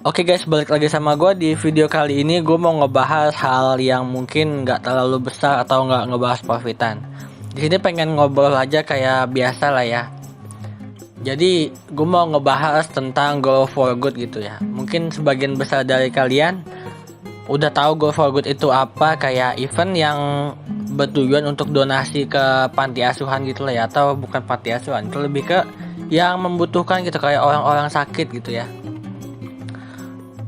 Oke guys, balik lagi sama gue. Di video kali ini gue mau ngebahas hal yang mungkin nggak terlalu besar atau nggak ngebahas profitan. Di sini pengen ngobrol aja kayak biasa lah ya. Jadi gue mau ngebahas tentang Go for Good gitu ya. Mungkin sebagian besar dari kalian udah tahu Go for Good itu apa, kayak event yang bertujuan untuk donasi ke panti asuhan gitu lah ya, atau bukan panti asuhan, itu lebih ke yang membutuhkan gitu, kayak orang-orang sakit gitu ya.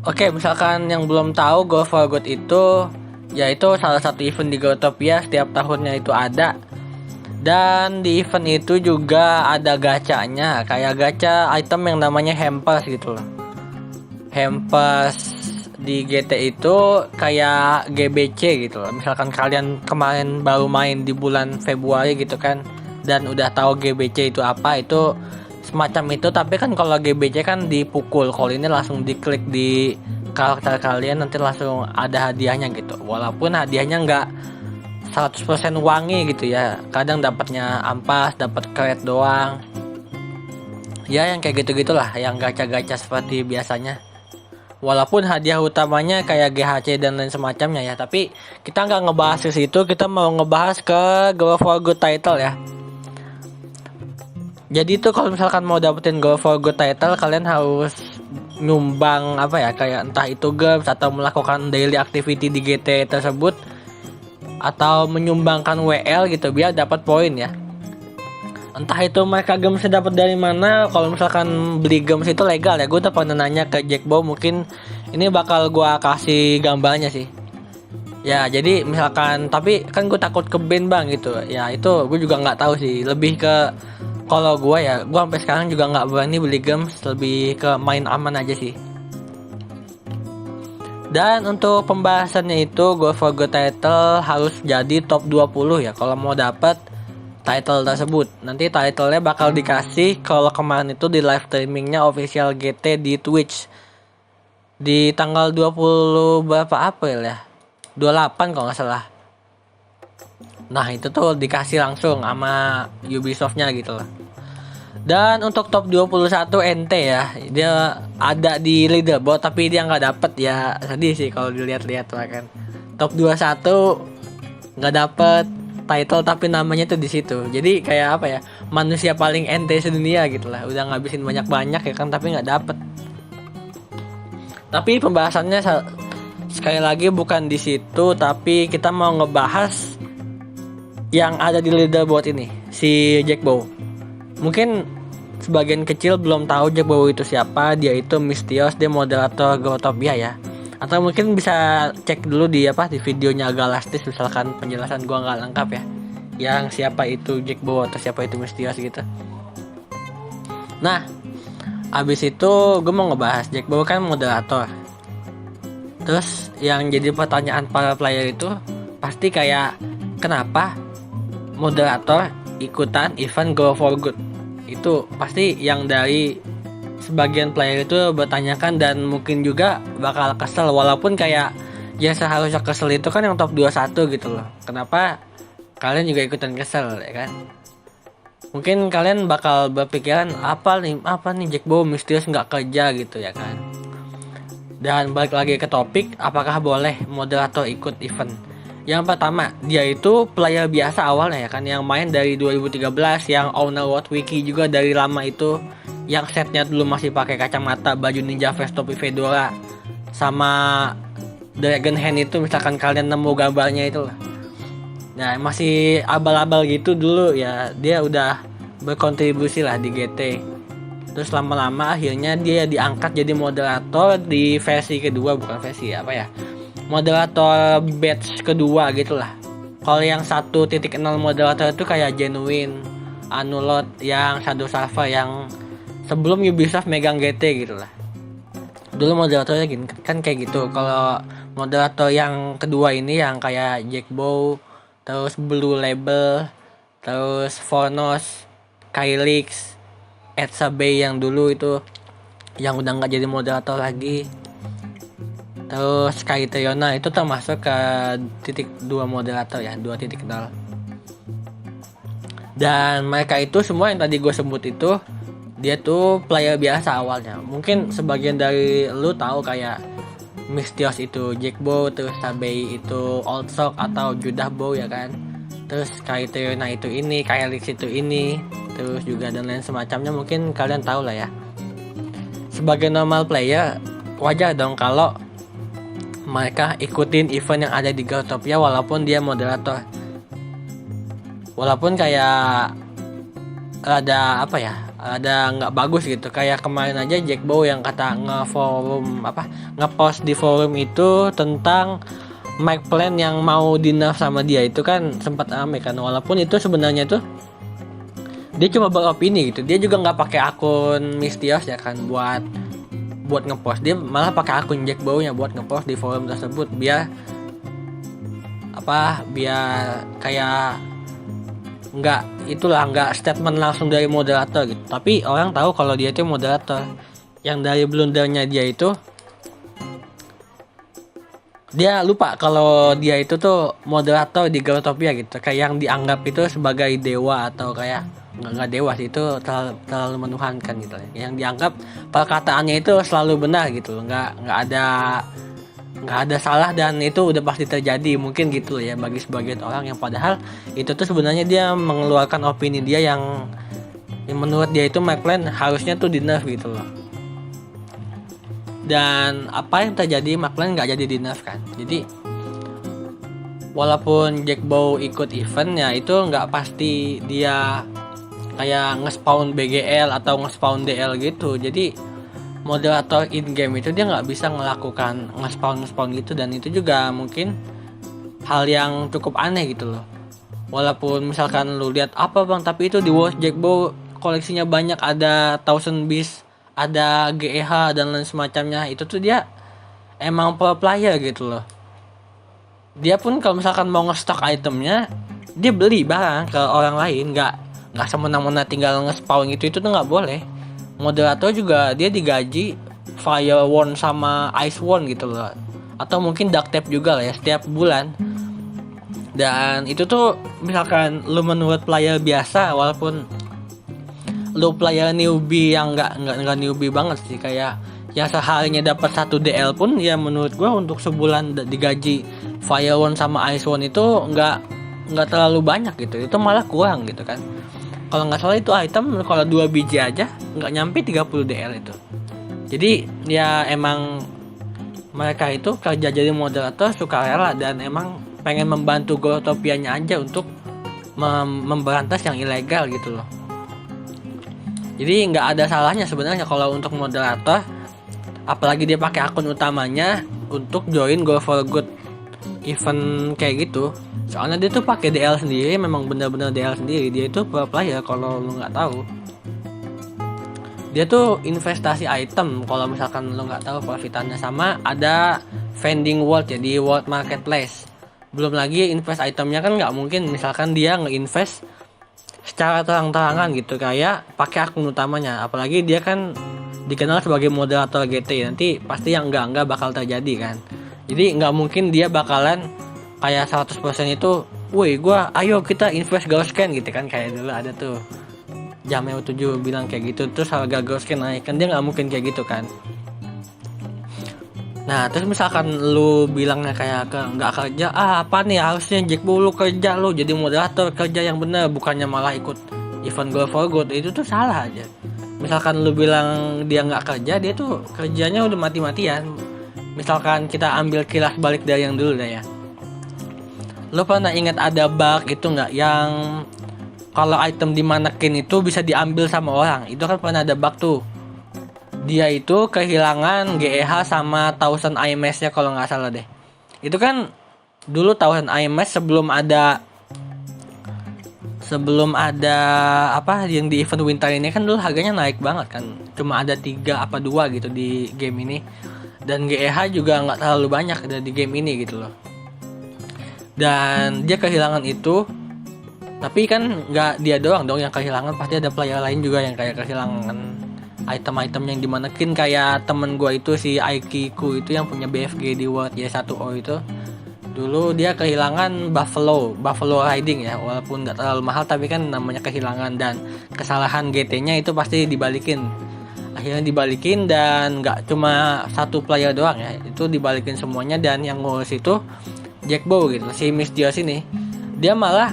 Oke, misalkan yang belum tahu, Go for Good itu yaitu salah satu event di Growtopia, setiap tahunnya itu ada. Dan di event itu juga ada gacanya, kayak gacha item yang namanya hampers gitu loh. Hampers di GT itu kayak GBC gitu loh. Misalkan kalian kemarin baru main di bulan Februari gitu kan, dan udah tahu GBC itu apa, itu semacam itu. Tapi kan kalau GBC kan dipukul, kalau ini langsung diklik di karakter kalian, nanti langsung ada hadiahnya gitu. Walaupun hadiahnya nggak 100% wangi gitu ya, kadang dapatnya ampas, dapat kret doang ya, yang kayak gitu-gitulah, yang gacha-gacha seperti biasanya. Walaupun hadiah utamanya kayak GHC dan lain semacamnya ya, tapi kita nggak ngebahas ke situ, kita mau ngebahas ke Go for Good title ya. Jadi itu kalau misalkan mau dapetin Go for Good title, kalian harus nyumbang apa ya, kayak entah itu games atau melakukan daily activity di GT tersebut, atau menyumbangkan WL gitu biar dapat poin ya. Entah itu mereka gamesnya dapat dari mana. Kalau misalkan beli games itu legal ya, gue udah pernah nanya ke Jackbow, mungkin ini bakal gue kasih gambarnya sih ya. Jadi misalkan, tapi kan gue takut ke ban bang gitu ya, itu gue juga nggak tahu sih. Lebih ke, kalau gue ya, gue sampai sekarang juga nggak berani beli games, lebih ke main aman aja sih. Dan untuk pembahasannya itu, Go for Good title harus jadi top 20 ya kalau mau dapat title tersebut. Nanti titlenya bakal dikasih kalau kemarin itu di live streamingnya official GT di Twitch di tanggal 20 berapa April ya, 28 kalau nggak salah. Nah itu tuh dikasih langsung sama Ubisoftnya gitu lah. Dan untuk top 21 NT ya, dia ada di leaderboard tapi dia nggak dapet ya, sedih sih kalau dilihat-lihat lah kan. Top 21 nggak dapet title tapi namanya tuh di situ. Jadi kayak apa ya, manusia paling NT sedunia gitu lah. Udah ngabisin banyak-banyak ya kan, tapi nggak dapet. Tapi pembahasannya sekali lagi bukan di situ, tapi kita mau ngebahas yang ada di leaderboard ini, si Jackbow. Mungkin sebagian kecil belum tahu Jackbow itu siapa. Dia itu Mistios, dia moderator Growtopia ya. Atau mungkin bisa cek dulu di videonya Galastis, misalkan penjelasan gua nggak lengkap ya, yang siapa itu Jackbow atau siapa itu Mistios gitu. Nah, abis itu gue mau ngebahas Jackbow kan moderator. Terus yang jadi pertanyaan para player itu pasti kayak, kenapa moderator ikutan event Go for Good? Itu pasti yang dari sebagian player itu bertanyakan, dan mungkin juga bakal kesel. Walaupun kayak ya seharusnya kesel itu kan yang top 21 gitu loh. Kenapa kalian juga ikutan kesel ya kan? Mungkin kalian bakal berpikiran, apa nih Jackbow misterius nggak kerja gitu ya kan. Dan balik lagi ke topik, apakah boleh moderator ikut event? Yang pertama, dia itu player biasa awalnya ya kan, yang main dari 2013, yang owner World Wiki juga dari lama itu, yang setnya dulu masih pakai kacamata, baju ninja vest, topi fedora, sama dragon hand itu, misalkan kalian nemu gambarnya itu lah. Nah masih abal-abal gitu dulu ya, dia udah berkontribusi lah di GT. Terus lama-lama akhirnya dia diangkat jadi moderator di versi kedua, bukan versi apa ya, moderator batch kedua gitulah. Kalau yang 1.0 moderator itu kayak Genuine, Anulot, yang Shadow Salva, yang sebelum Ubisoft megang GT gitulah. Dulu moderatornya gini kan kayak gitu. Kalau moderator yang kedua ini yang kayak Jackbow, terus Blue Label, terus Fornos, Kylix, Etsa Bay yang dulu itu, yang udah nggak jadi moderator lagi. Terus Sky Triona itu termasuk ke titik 2 moderator ya, 2.0. Dan mereka itu semua yang tadi gue sebut itu Dia tuh player biasa awalnya. Mungkin sebagian dari lu tahu kayak Mystios itu Jackbow, terus Sabei itu Old Sock atau Judah Bow ya kan. Terus Kaiterina itu ini, Kaelix itu ini, terus juga dan lain semacamnya, mungkin kalian tahu lah ya. Sebagai normal player, wajar dong kalau mereka ikutin event yang ada di Growtopia walaupun dia moderator. Walaupun kayak ada apa ya, ada nggak bagus gitu, kayak kemarin aja Jackbow yang kata ngepost di forum itu tentang Mike Plan yang mau di-nerf sama dia, itu kan sempat rame kan, walaupun itu sebenarnya tuh dia cuma beropini gitu, dia juga nggak pakai akun Mystios ya kan buat ngepost, dia malah pakai akun Jackbow-nya buat ngepost di forum tersebut biar kayak nggak statement langsung dari moderator gitu, tapi orang tahu kalau dia itu moderator. Yang dari blundernya dia itu, dia lupa kalau dia itu tuh moderator di Growtopia gitu, kayak yang dianggap itu sebagai dewa, atau kayak nggak dewa sih, itu terlalu menuhankan gitu ya. Yang dianggap perkataannya itu selalu benar gitu, nggak ada salah dan itu udah pasti terjadi, mungkin gitu ya bagi sebagian orang, yang padahal itu tuh sebenarnya dia mengeluarkan opini dia yang menurut dia itu Mike Plan harusnya tuh di nerf gitu loh. Dan apa yang terjadi, Mike Plan nggak jadi di nerf kan. Jadi walaupun Jackbow ikut event ya, itu nggak pasti dia kayak nge-spawn BGL atau nge-spawn DL gitu. Jadi moderator in game itu dia nggak bisa melakukan nge-spawn gitu, dan itu juga mungkin hal yang cukup aneh gitu loh. Walaupun misalkan lu lihat apa bang, tapi itu di World Jackbow koleksinya banyak, ada Thousand Beast, ada GEH dan lain semacamnya, itu tuh dia emang pro player gitu loh. Dia pun kalau misalkan mau nge-stock itemnya, dia beli barang ke orang lain, nggak semena-mena tinggal nge-spawn itu tuh nggak boleh. Moderator juga dia digaji Fire Wand sama Ice Wand gitu loh, atau mungkin Duct Tape juga lah ya setiap bulan. Dan itu tuh misalkan lu menurut player biasa, walaupun lu player newbie yang nggak newbie banget sih, kayak yang seharinya dapat 1 DL pun ya, menurut gua untuk sebulan digaji Fire Wand sama Ice Wand itu nggak terlalu banyak gitu, itu malah kurang gitu kan. Kalau nggak salah itu item kalau 2 biji aja nggak nyampe 30 DL itu. Jadi ya emang mereka itu kerja jadi moderator sukarela, dan emang pengen membantu Growtopianya aja untuk memberantas yang ilegal gitu loh. Jadi nggak ada salahnya sebenarnya kalau untuk moderator, apalagi dia pakai akun utamanya untuk join Go for Good event kayak gitu. Soalnya dia tuh pakai DL sendiri, memang benar-benar DL sendiri. Dia itu pro player kalau lu nggak tahu. Dia tuh investasi item kalau misalkan lu nggak tahu profitannya, sama ada vending world ya di World Marketplace. Belum lagi invest itemnya kan nggak mungkin misalkan dia nge-invest secara terang-terangan gitu kayak pakai akun utamanya. Apalagi dia kan dikenal sebagai moderator GT, nanti pasti yang enggak bakal terjadi kan. Jadi nggak mungkin dia bakalan kayak 100% itu, woi gua ayo kita invest Ghost-Scan gitu kan, kayak dulu ada tuh Jameo 7 bilang kayak gitu, terus harga Ghost-Scan naik kan, dia nggak mungkin kayak gitu kan. Nah terus misalkan lu bilangnya kayak nggak kerja, apa nih, harusnya Jackbow lu kerja, lu jadi moderator kerja yang bener, bukannya malah ikut event Go for Good, itu tuh salah aja. Misalkan lu bilang dia nggak kerja, dia tuh kerjanya udah mati-matian. Misalkan kita ambil kilas balik dari yang dulu dah ya. Lo pernah ingat ada bug itu nggak, yang kalau item di manekin itu bisa diambil sama orang? Itu kan pernah ada bug tuh. Dia itu kehilangan GEH sama 1000 IMS-nya kalau nggak salah deh. Itu kan dulu 1000 IMS sebelum ada apa yang di event winter ini kan dulu harganya naik banget kan. Cuma ada 3 apa 2 gitu di game ini. Dan GEH juga nggak terlalu banyak ada di game ini gitu loh. Dan dia kehilangan itu, tapi kan nggak dia doang dong yang kehilangan, pasti ada player lain juga yang kayak kehilangan item-item yang dimanekin. Kayak temen gue itu si Aikiku itu yang punya BFG di World Y1O itu, Dulu dia kehilangan Buffalo Riding ya, walaupun nggak terlalu mahal tapi kan namanya kehilangan, dan kesalahan GT-nya itu pasti dibalikin. Akhirnya dibalikin, dan nggak cuma satu player doang ya, itu dibalikin semuanya, dan yang ngurus itu Jack Bow gitu. Si Misthios ini dia malah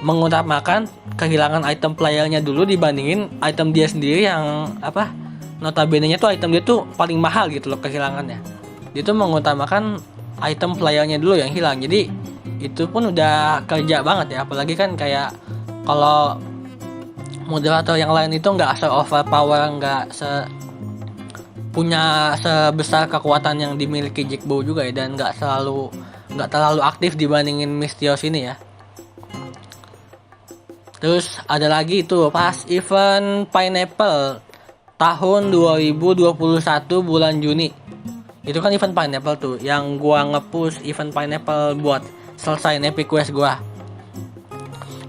mengutamakan kehilangan item playernya dulu dibandingin item dia sendiri yang apa, notabene-nya tuh item dia tuh paling mahal gitu loh kehilangannya. Dia tuh mengutamakan item playernya dulu yang hilang. Jadi itu pun udah kerja banget ya, apalagi kan kayak kalau moderator yang lain itu nggak se-overpower, nggak punya sebesar kekuatan yang dimiliki Jack Bow juga ya, dan nggak terlalu aktif dibandingin Misthios ini ya. Terus ada lagi itu pas event Pineapple tahun 2021 bulan Juni. Itu kan event Pineapple tuh yang gua nge-push event Pineapple buat selesai Epic Quest gua.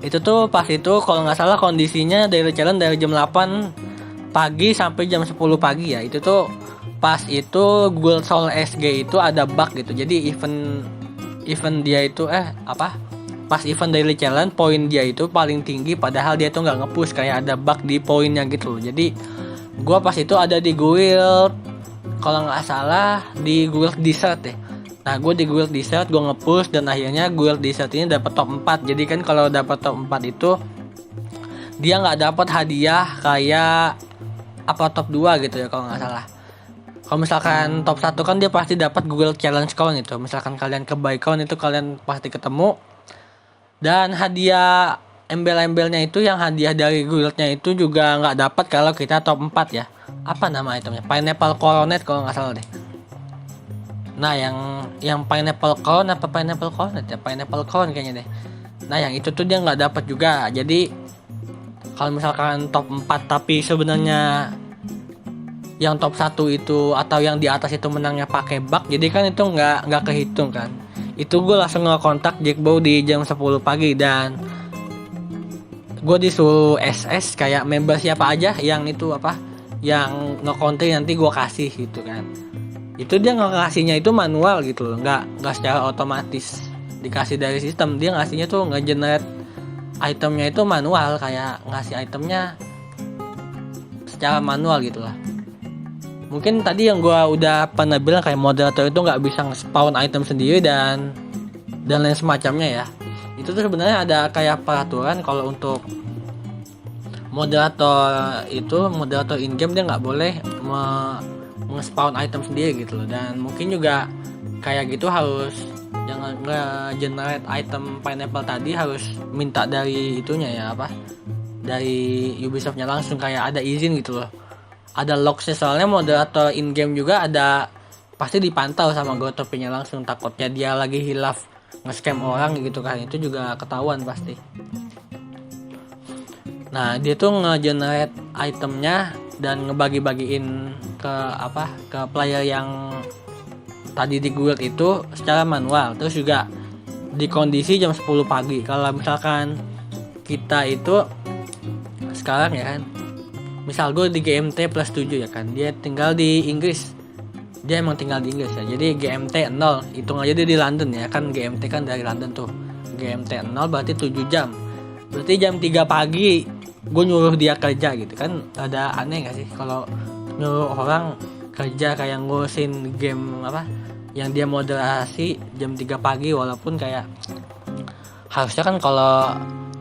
Itu tuh pas itu kalau nggak salah kondisinya daily challenge dari jam 8 pagi sampai jam 10 pagi ya. Itu tuh pas itu Gold Soul SG itu ada bug gitu. Jadi event dia itu pas event daily challenge poin dia itu paling tinggi, padahal dia tuh nggak nge-push, kayak ada bug di poinnya gitu loh. Jadi gua pas itu ada di guild, kalau nggak salah di guild desert ya. Nah gue di guild desert, gue nge-push, dan akhirnya guild desert ini dapat top 4. Jadi kan kalau dapat top 4 itu dia nggak dapat hadiah kayak apa top 2 gitu ya kalau nggak salah. Kalau misalkan top 1 kan dia pasti dapat guild challenge count itu. Misalkan kalian ke buy count itu kalian pasti ketemu. Dan hadiah embel-embelnya itu, yang hadiah dari guildnya itu juga nggak dapat kalau kita top 4 ya. Apa nama itemnya? Pineapple Coronet kalau nggak salah deh. Nah yang Pineapple Crown apa Pineapple Coronet ya? Pineapple Crown kayaknya deh. Nah yang itu tuh dia nggak dapat juga. Jadi kalau misalkan top 4 tapi sebenarnya yang top 1 itu atau yang di atas itu menangnya pakai bug, jadi kan itu nggak kehitung kan. Itu gue langsung ngekontak Jack Bow di jam 10 pagi, dan gue disuruh SS kayak member siapa aja yang itu yang nge-counter nanti gue kasih gitu kan. Itu dia ngasihnya itu manual gitu loh, nggak secara otomatis dikasih dari sistem. Dia ngasihnya tuh nge-generate itemnya itu manual, kayak ngasih itemnya secara manual gitu lah. Mungkin tadi yang gue udah pernah bilang kayak moderator itu nggak bisa nge-spawn item sendiri dan lain semacamnya ya. Itu tuh sebenarnya ada kayak peraturan kalau untuk moderator in-game dia nggak boleh nge-spawn item sendiri gitu loh. Dan mungkin juga kayak gitu harus yang nge-generate item Pineapple tadi harus minta dari itunya ya dari Ubisoftnya langsung, kayak ada izin gitu loh. Ada logsnya, soalnya moderator in game juga ada pasti dipantau sama Gotopinya langsung, takutnya dia lagi hilaf nge-scam orang gitu kan, itu juga ketahuan pasti. Nah dia tuh nge-generate itemnya dan ngebagi-bagiin ke player yang tadi di guild itu secara manual. Terus juga di kondisi jam 10 pagi. Kalau misalkan kita itu sekarang ya kan, misal gue di GMT plus 7 ya kan, dia tinggal di Inggris, dia emang tinggal di Inggris ya, jadi GMT 0, hitung aja dia di London ya kan, GMT kan dari London tuh, GMT 0 berarti 7 jam, berarti jam 3 pagi gue nyuruh dia kerja gitu kan. Ada aneh gak sih kalau nyuruh orang kerja kayak ngurusin game yang dia moderasi jam 3 pagi, walaupun kayak harusnya kan kalau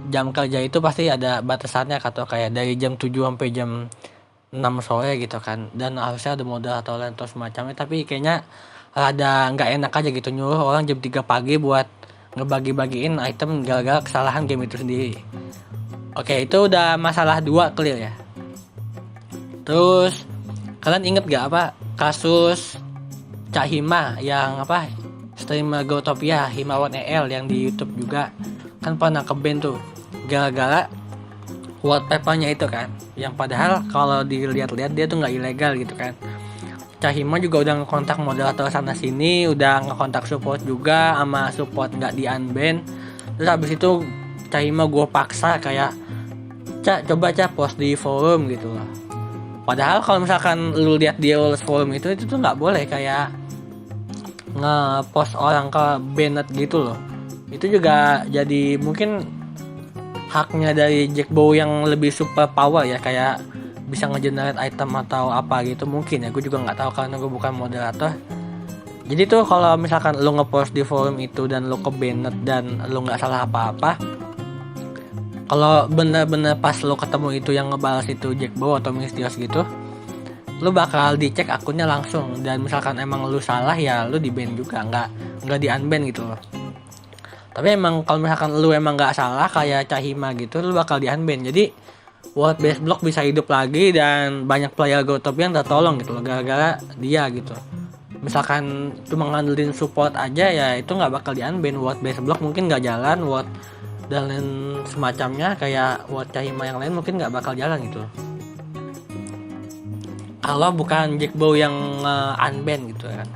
jam kerja itu pasti ada batasannya, atau kayak dari jam 7 sampai jam 6 sore gitu kan, dan harusnya ada moderator atau semacamnya. Tapi kayaknya ada nggak enak aja gitu nyuruh orang jam 3 pagi buat ngebagi-bagiin item gara-gara kesalahan game itu sendiri. Oke, itu udah masalah 2 clear ya. Terus kalian inget gak kasus Cak Hima yang streamer Growtopia, Himawan EL yang di YouTube juga kan pernah ke-ban tuh gara-gara wallpapernya itu kan, yang padahal kalau dilihat-lihat dia tuh nggak ilegal gitu kan. Cahima juga udah ngekontak moderator sana sini, udah ngekontak support juga, sama support nggak di unban. Terus habis itu Cahima gue paksa kayak coba post di forum gitu loh. Padahal kalau misalkan lu lihat di forum itu tuh nggak boleh, kayak nge-post orang ke banned gitu loh. Itu juga jadi mungkin haknya dari Jack Bow yang lebih super power ya, kayak bisa ngegenerate item atau apa gitu mungkin ya, gue juga nggak tahu karena gue bukan moderator. Jadi tuh kalau misalkan lu ngepost di forum itu dan lu ke banned dan lu nggak salah apa-apa, kalau bener-bener pas lu ketemu itu yang ngebalas itu Jack Bow atau Mistios gitu, lu bakal dicek akunnya langsung, dan misalkan emang lu salah ya lu di ban juga, nggak di unban gitu loh. Tapi emang kalau misalkan lu emang nggak salah kayak Cahima gitu, lu bakal di unban. Jadi world base block bisa hidup lagi dan banyak player Growtopia yang tertolong gitu loh gara-gara dia gitu. Misalkan cuma ngandelin support aja ya itu nggak bakal di unban. World base block mungkin nggak jalan, world dan lain semacamnya kayak world Cahima yang lain mungkin nggak bakal jalan gitu loh, kalau bukan Jack Bow yang unban gitu kan.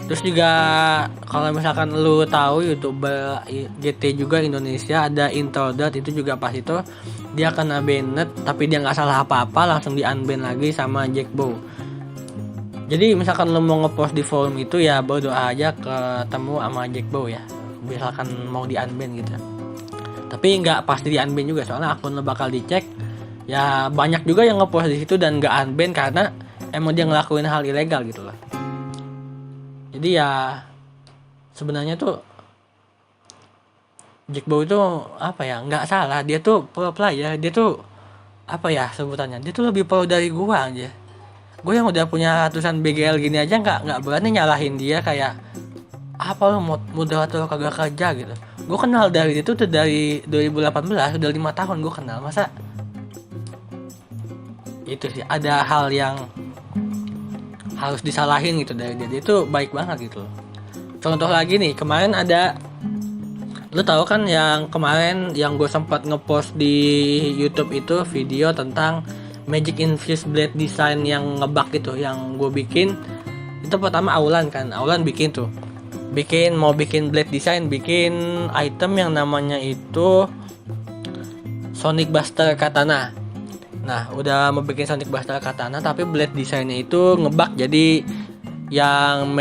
Terus juga kalau misalkan lu tahu YouTuber GT juga Indonesia ada Introdot, itu juga pas itu dia kena banned tapi dia nggak salah apa-apa langsung di unban lagi sama Jack Bow. Jadi misalkan lu mau ngepost di forum itu ya berdoa aja ketemu sama Jack Bow ya, misalkan mau di unban gitu. Tapi nggak pasti di unban juga soalnya akun lu bakal dicek. Ya banyak juga yang ngepost di situ dan nggak unban karena emang dia ngelakuin hal ilegal gitu loh. Jadi ya sebenarnya tuh Jack Bow itu apa ya, nggak salah, dia tuh pro player, dia tuh apa ya sebutannya, dia tuh lebih pro dari gua aja. Gue yang udah punya ratusan BGL gini aja nggak berani nyalahin dia kayak apa lo moderator kagak kerja gitu. Gue kenal dari dia tuh dari 2018, udah 5 tahun gue kenal, masa itu sih ada hal yang harus disalahin gitu dari dia itu baik banget gitu. Contoh lagi nih, kemarin ada, lu tahu kan yang kemarin yang gue sempat ngepost di YouTube itu video tentang Magic Infused Blade design yang ngebug gitu yang gue bikin. Itu pertama Aulan mau bikin blade design, bikin item yang namanya itu Sonic Buster Katana. Nah udah mau bikin Sonic Buster Katana tapi blade desainnya itu ngebug, jadi yang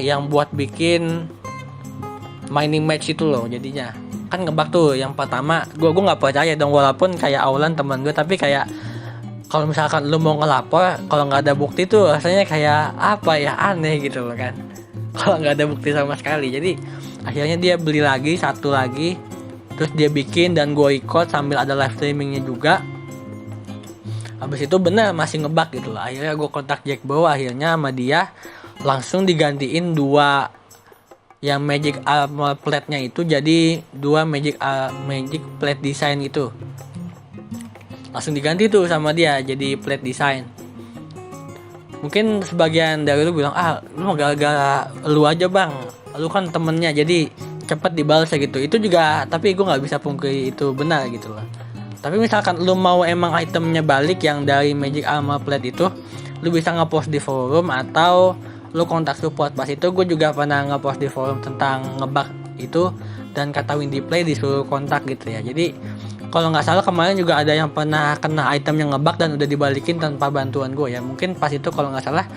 yang buat bikin mining match itu loh, jadinya kan ngebug tuh. Yang pertama gue nggak percaya dong, walaupun kayak Aulan teman gue, tapi kayak kalau misalkan lu mau ngelapor kalau nggak ada bukti tuh rasanya kayak apa ya, aneh gitu loh kan kalau nggak ada bukti sama sekali. Jadi akhirnya dia beli lagi satu lagi, terus dia bikin dan gue ikut sambil ada live streamingnya juga. Habis itu bener masih ngebug gitu loh. Akhirnya gue kontak Jack Bow, akhirnya sama dia langsung digantiin 2 yang Magic Armor Plate-nya itu jadi 2 Magic Plate Design itu. Langsung diganti tuh sama dia jadi plate design. Mungkin sebagian dari lu bilang, lu gara-gara lu aja bang, lu kan temennya jadi cepet dibalas gitu. Itu juga, tapi gue nggak bisa pungkiri itu benar gitu loh. Tapi misalkan lu mau emang itemnya balik yang dari Magic Armor Plate itu, lu bisa ngepost di forum atau lu kontak support. Pas itu gue juga pernah ngepost di forum tentang ngebug itu dan kata Windy Play disuruh kontak gitu ya. Jadi kalau nggak salah kemarin juga ada yang pernah kena item yang ngebug dan udah dibalikin tanpa bantuan gue ya. Mungkin pas itu kalau nggak salah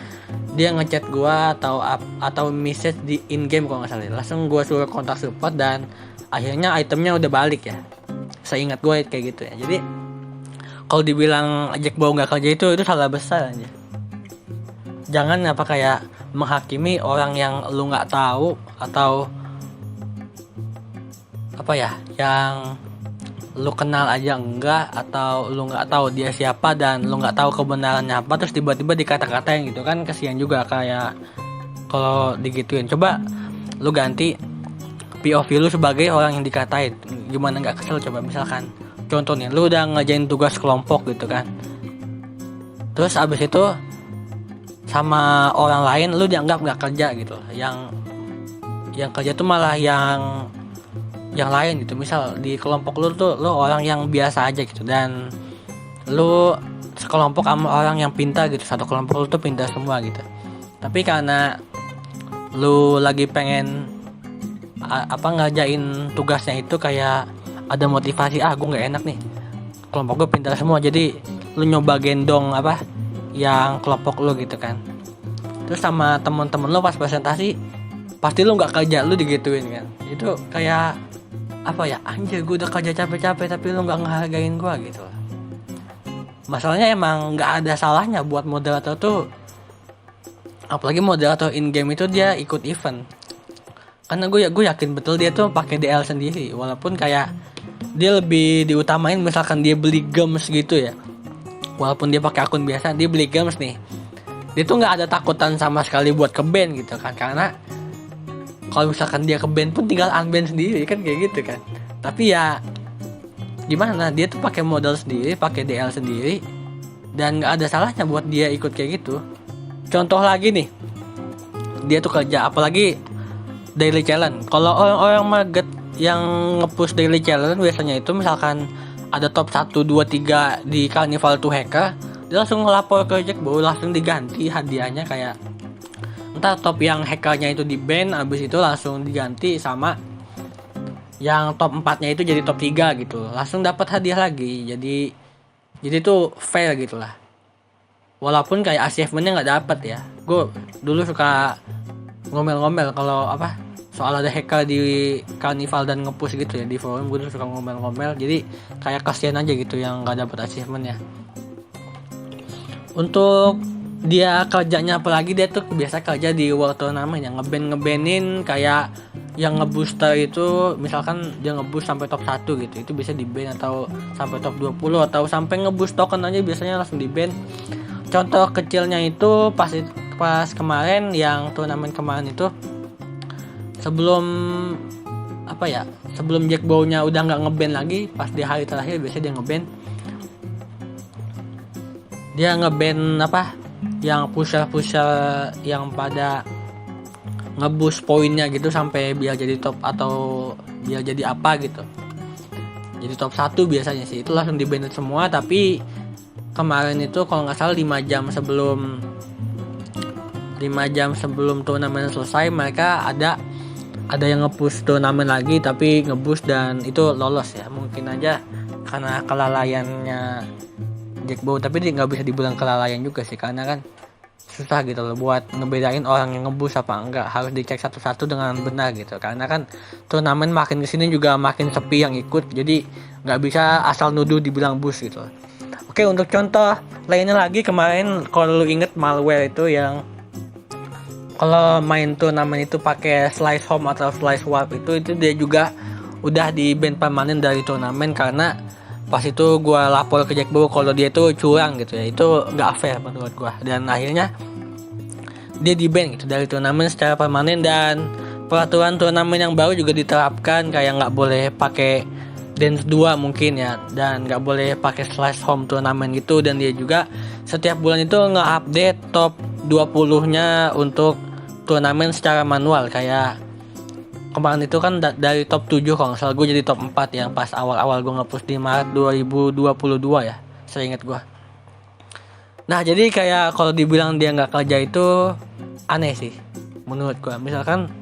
dia ngechat gue atau message di in game kalau nggak salah. Langsung gue suruh kontak support dan akhirnya itemnya udah balik ya. Seingat gue kayak gitu ya. Jadi kalau dibilang Jack Bow nggak kerja itu salah besar aja. Jangan kayak menghakimi orang yang lu nggak tahu atau yang lu kenal aja enggak, atau lu nggak tahu dia siapa dan lu nggak tahu kebenarannya apa, terus tiba-tiba dikata-katain gitu kan, kasihan juga kayak kalau digituin. Coba lu ganti POV lu sebagai orang yang dikatain, gimana nggak kesel coba. Misalkan contoh nih, lu udah ngerjain tugas kelompok gitu kan, terus abis itu sama orang lain lu dianggap nggak kerja gitu, yang kerja tuh malah yang lain gitu. Misal di kelompok lu tuh lu orang yang biasa aja gitu dan lu sekelompok sama orang yang pintar gitu, satu kelompok lu tuh pintar semua gitu. Tapi karena lu lagi pengen ngerjain tugasnya itu kayak ada motivasi, gue nggak enak nih kelompok gue pintar semua, jadi lu nyoba gendong yang kelompok lu gitu kan. Terus sama temen-temen lu pas presentasi pasti lu nggak kerja, lu digituin kan. Itu kayak apa ya, anjir gue udah kerja capek-capek tapi lu nggak ngehargain gue gitu. Masalahnya emang nggak ada salahnya buat moderator tuh, apalagi moderator in game itu dia ikut event, karena gue yakin betul dia tuh pakai DL sendiri, walaupun kayak dia lebih diutamain misalkan dia beli gems gitu ya, walaupun dia pakai akun biasa dia beli gems nih, dia tuh nggak ada takutan sama sekali buat ke ban gitu kan, karena kalau misalkan dia ke ban pun tinggal unban sendiri kan kayak gitu kan. Tapi ya gimana, dia tuh pakai modal sendiri, pakai DL sendiri, dan nggak ada salahnya buat dia ikut kayak gitu. Contoh lagi nih, dia tuh kerja, apalagi daily challenge. Kalau orang-orang market yang nge-push daily challenge biasanya itu misalkan ada top 1, 2, 3 di Carnival to Hacker, dia langsung ngelapor ke Jackbow, langsung diganti hadiahnya, kayak entah top yang hackernya itu di ban, abis itu langsung diganti sama yang top 4 nya itu jadi top 3 gitu, langsung dapat hadiah lagi. Jadi itu fair gitu lah, walaupun kayak achievementnya nggak dapet ya. Gue dulu suka ngomel-ngomel kalau apa soal ada hacker di Carnival dan nge-push gitu ya di forum, gue suka ngomel-ngomel, jadi kayak kasihan aja gitu yang nggak dapet achievement ya. Untuk dia kerjanya apalagi, dia tuh biasa kerja di World Tournament yang ngebanin kayak yang ngebooster itu, misalkan dia ngeboost sampai top 1 gitu, itu bisa di ban, atau sampai top 20, atau sampai ngeboost token aja biasanya langsung di ban. Contoh kecilnya itu pas kemarin, yang turnamen kemarin itu, sebelum apa ya, sebelum Jackbow-nya udah nggak ngeban lagi, pas di hari terakhir biasanya dia ngeban apa yang pusher yang pada ngeboost poinnya gitu sampai biar jadi top atau biar jadi apa gitu, jadi top 1 biasanya sih, itu langsung di ban semua. Tapi kemarin itu kalau nggak salah 5 jam sebelum turnamen selesai, mereka ada yang nge-push turnamen lagi tapi nge-boost dan itu lolos ya. Mungkin aja karena kelalaiannya Jackbow, tapi dia nggak bisa dibilang kelalaian juga sih, karena kan susah gitu loh buat ngebedain orang yang nge-boost apa enggak, harus dicek satu-satu dengan benar gitu, karena kan turnamen makin kesini juga makin sepi yang ikut, jadi nggak bisa asal nuduh dibilang boost gitu. Oke, untuk contoh lainnya lagi, kemarin kalau lu inget malware itu yang kalau main turnamen itu pakai slice home atau slice warp, itu dia juga udah di ban permanen dari turnamen, karena pas itu gue lapor ke Jackbow kalau dia itu curang gitu ya, itu nggak fair menurut gue, dan akhirnya dia di ban gitu dari turnamen secara permanen. Dan peraturan turnamen yang baru juga diterapkan, kayak nggak boleh pakai dance 2 mungkin ya, dan nggak boleh pakai slash home turnamen gitu. Dan dia juga setiap bulan itu nge-update top 20 nya untuk turnamen secara manual, kayak kemarin itu kan dari top 7 kalau nggak salah gue jadi top 4 yang pas awal-awal gue nge-push di Maret 2022 ya, seingat gue. Nah jadi kayak kalau dibilang dia nggak kerja itu aneh sih menurut gue. Misalkan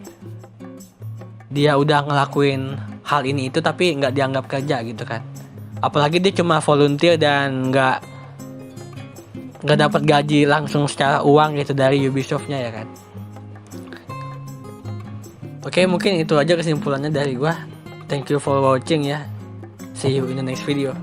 dia udah ngelakuin hal ini itu tapi nggak dianggap kerja gitu kan, apalagi dia cuma volunteer dan nggak dapat gaji langsung secara uang gitu dari Ubisoft-nya ya kan. Oke, mungkin itu aja kesimpulannya dari gua. Thank you for watching ya. See you in the next video.